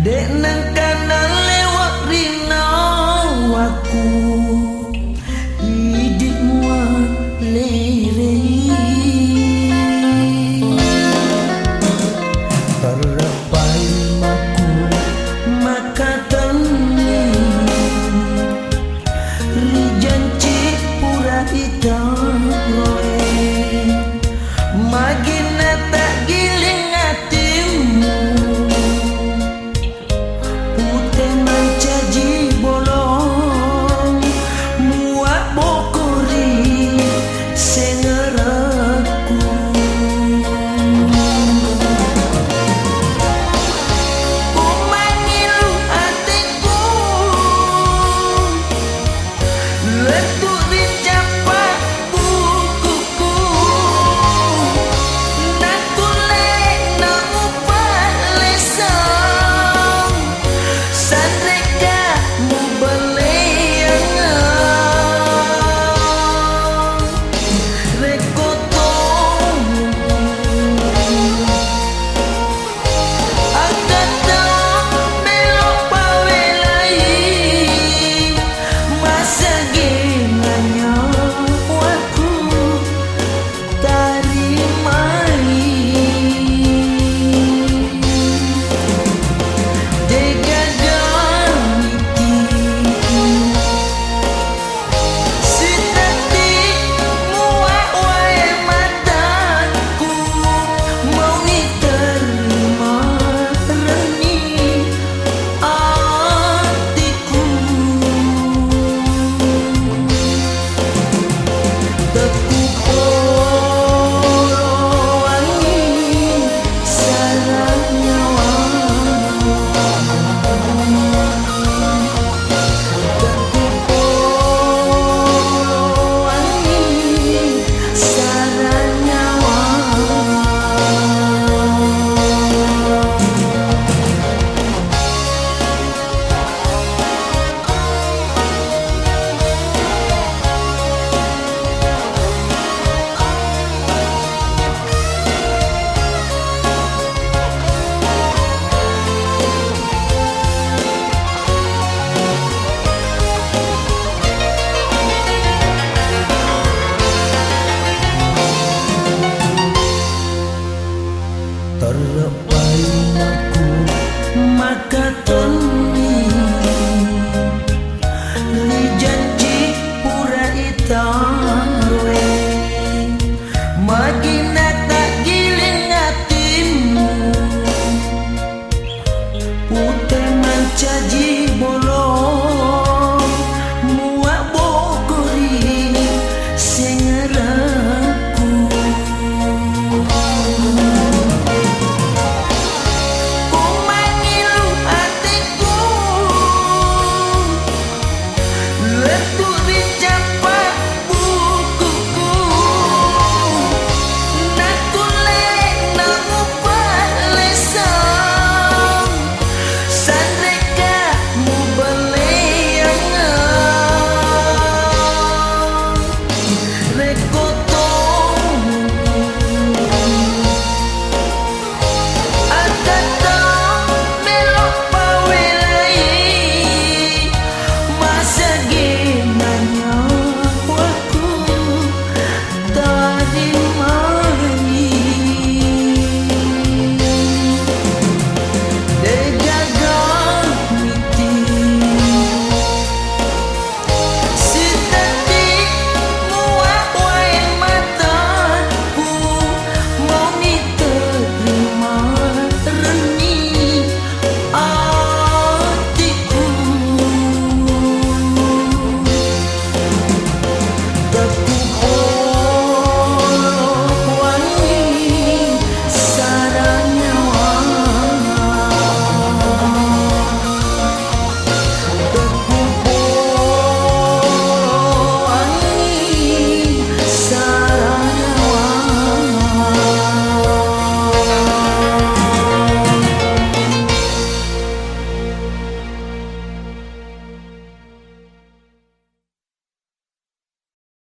dek nang kanan lewat rina waku idik muat lerei terlepai maku maka tani rijanci pura hitam roe magina tak giling hatimu putih mencaji bolong muak bokori sengeraku ku mengilu hatiku letuk di capak bukuku nak kulek nak upah lesang sandreka mu beleangan rekotong akan tak belok pawe lain masa genanya waku tarimai degaganiti sitati muak wae mataku mau diterima reni hatiku teku poro angin sarang nyawa teku poro angin sarang nyawa terlepai aku maka